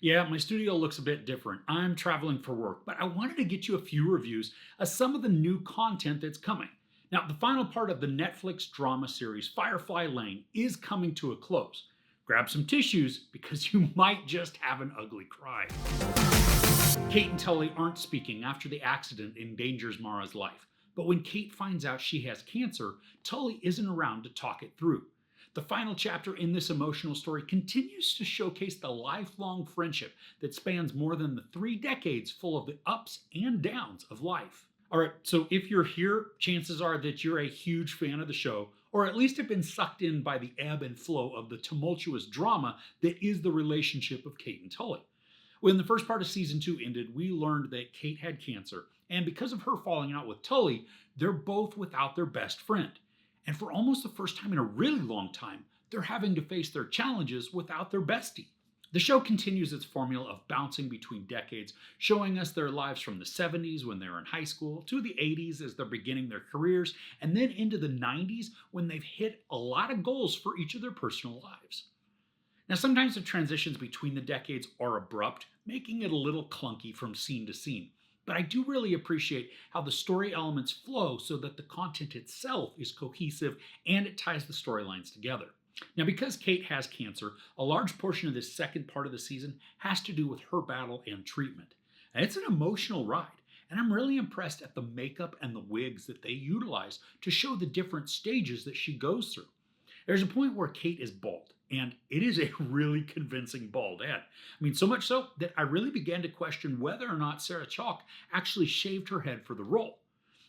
Yeah, my studio looks a bit different. I'm traveling for work, but I wanted to get you a few reviews of some of the new content that's coming. Now, the final part of the Netflix drama series Firefly Lane is coming to a close. Grab some tissues because you might just have an ugly cry. Kate and Tully aren't speaking after the accident endangers Marah's life, but when Kate finds out she has cancer, Tully isn't around to talk it through. The final chapter in this emotional story continues to showcase the lifelong friendship that spans more than the 3 decades full of the ups and downs of life. All right, so if you're here, chances are that you're a huge fan of the show, or at least have been sucked in by the ebb and flow of the tumultuous drama that is the relationship of Kate and Tully. When the first part of season 2 ended, we learned that Kate had cancer, and because of her falling out with Tully, they're both without their best friend. And for almost the first time in a really long time, they're having to face their challenges without their bestie. The show continues its formula of bouncing between decades, showing us their lives from the 70s when they're in high school, to the 80s as they're beginning their careers, and then into the 90s when they've hit a lot of goals for each of their personal lives. Now, sometimes the transitions between the decades are abrupt, making it a little clunky from scene to scene. But I do really appreciate how the story elements flow so that the content itself is cohesive and it ties the storylines together. Now, because Kate has cancer, a large portion of this second part of the season has to do with her battle and treatment. And it's an emotional ride, and I'm really impressed at the makeup and the wigs that they utilize to show the different stages that she goes through. There's a point where Kate is bald, and it is a really convincing bald head. I mean, so much so that I really began to question whether or not Sarah Chalk actually shaved her head for the role.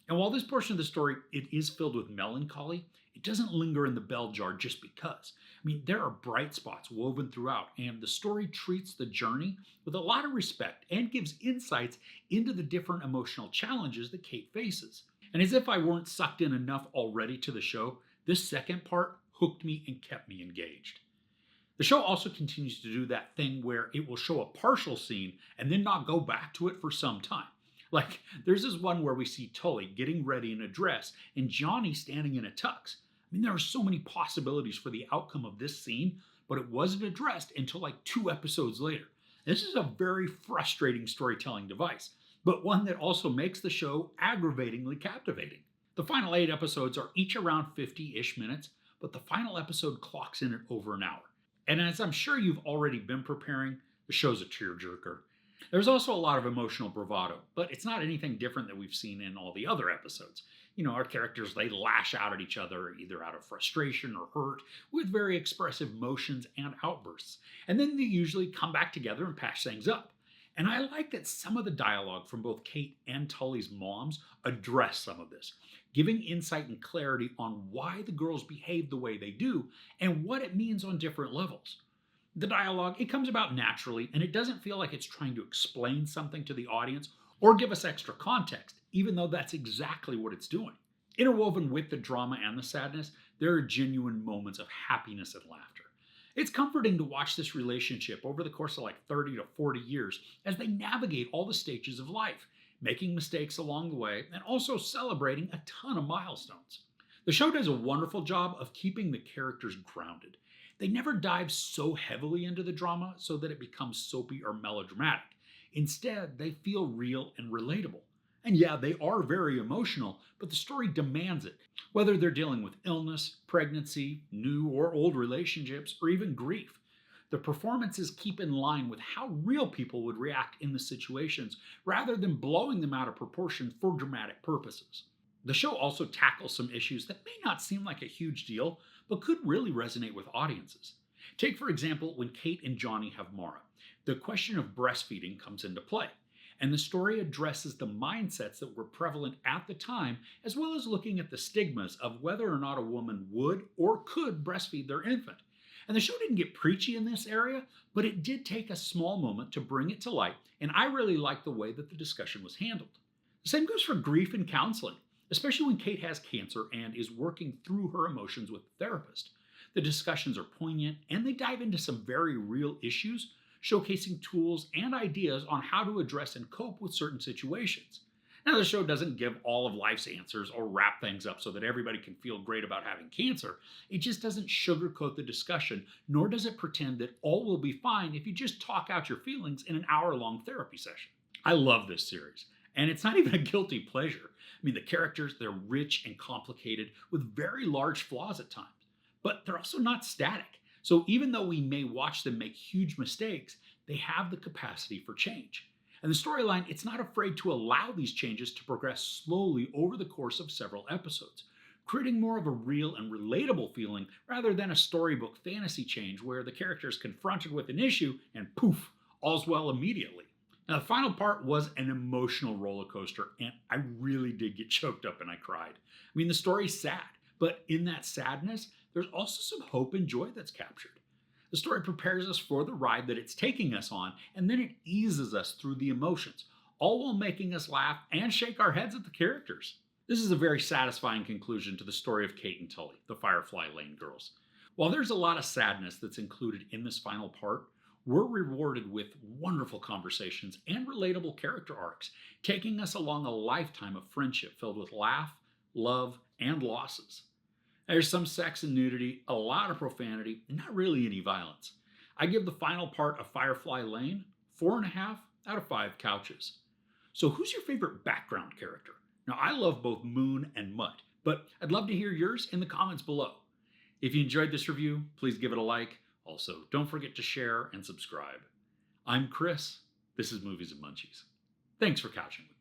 And while this portion of the story it is filled with melancholy, it doesn't linger in the bell jar just because. I mean, there are bright spots woven throughout, and the story treats the journey with a lot of respect and gives insights into the different emotional challenges that Kate faces. And as if I weren't sucked in enough already to the show, this second part hooked me and kept me engaged. The show also continues to do that thing where it will show a partial scene and then not go back to it for some time. Like, there's this one where we see Tully getting ready in a dress and Johnny standing in a tux. I mean, there are so many possibilities for the outcome of this scene, but it wasn't addressed until like 2 episodes later. This is a very frustrating storytelling device, but one that also makes the show aggravatingly captivating. The final 8 episodes are each around 50-ish minutes, but the final episode clocks in at over an hour. And as I'm sure you've already been preparing, the show's a tearjerker. There's also a lot of emotional bravado, but it's not anything different that we've seen in all the other episodes. You know, our characters, they lash out at each other either out of frustration or hurt with very expressive motions and outbursts. And then they usually come back together and patch things up. And I like that some of the dialogue from both Kate and Tully's moms address some of this, giving insight and clarity on why the girls behave the way they do and what it means on different levels. The dialogue, it comes about naturally, and it doesn't feel like it's trying to explain something to the audience or give us extra context, even though that's exactly what it's doing. Interwoven with the drama and the sadness, there are genuine moments of happiness and laughter. It's comforting to watch this relationship over the course of like 30 to 40 years as they navigate all the stages of life, making mistakes along the way, and also celebrating a ton of milestones. The show does a wonderful job of keeping the characters grounded. They never dive so heavily into the drama so that it becomes soapy or melodramatic. Instead, they feel real and relatable. And yeah, they are very emotional, but the story demands it. Whether they're dealing with illness, pregnancy, new or old relationships, or even grief. The performances keep in line with how real people would react in the situations, rather than blowing them out of proportion for dramatic purposes. The show also tackles some issues that may not seem like a huge deal, but could really resonate with audiences. Take, for example, when Kate and Johnny have Marah. The question of breastfeeding comes into play, and the story addresses the mindsets that were prevalent at the time, as well as looking at the stigmas of whether or not a woman would or could breastfeed their infant. And the show didn't get preachy in this area, but it did take a small moment to bring it to light, and I really liked the way that the discussion was handled. The same goes for grief and counseling, especially when Kate has cancer and is working through her emotions with the therapist. The discussions are poignant, and they dive into some very real issues, showcasing tools and ideas on how to address and cope with certain situations. Now, the show doesn't give all of life's answers or wrap things up so that everybody can feel great about having cancer. It just doesn't sugarcoat the discussion, nor does it pretend that all will be fine if you just talk out your feelings in an hour-long therapy session. I love this series, and it's not even a guilty pleasure. I mean, the characters, they're rich and complicated with very large flaws at times, but they're also not static. So even though we may watch them make huge mistakes, they have the capacity for change. And the storyline, it's not afraid to allow these changes to progress slowly over the course of several episodes, creating more of a real and relatable feeling rather than a storybook fantasy change where the character is confronted with an issue and poof, all's well immediately. Now, the final part was an emotional roller coaster, and I really did get choked up and I cried. I mean, the story's sad, but in that sadness, there's also some hope and joy that's captured. The story prepares us for the ride that it's taking us on, and then it eases us through the emotions, all while making us laugh and shake our heads at the characters. This is a very satisfying conclusion to the story of Kate and Tully, the Firefly Lane girls. While there's a lot of sadness that's included in this final part, we're rewarded with wonderful conversations and relatable character arcs, taking us along a lifetime of friendship filled with laugh, love, and losses. There's some sex and nudity, a lot of profanity, and not really any violence. I give the final part of Firefly Lane 4.5 out of 5 couches. So who's your favorite background character? Now, I love both Moon and Mutt, but I'd love to hear yours in the comments below. If you enjoyed this review, please give it a like. Also, don't forget to share and subscribe. I'm Chris. This is Movies and Munchies. Thanks for couching with me.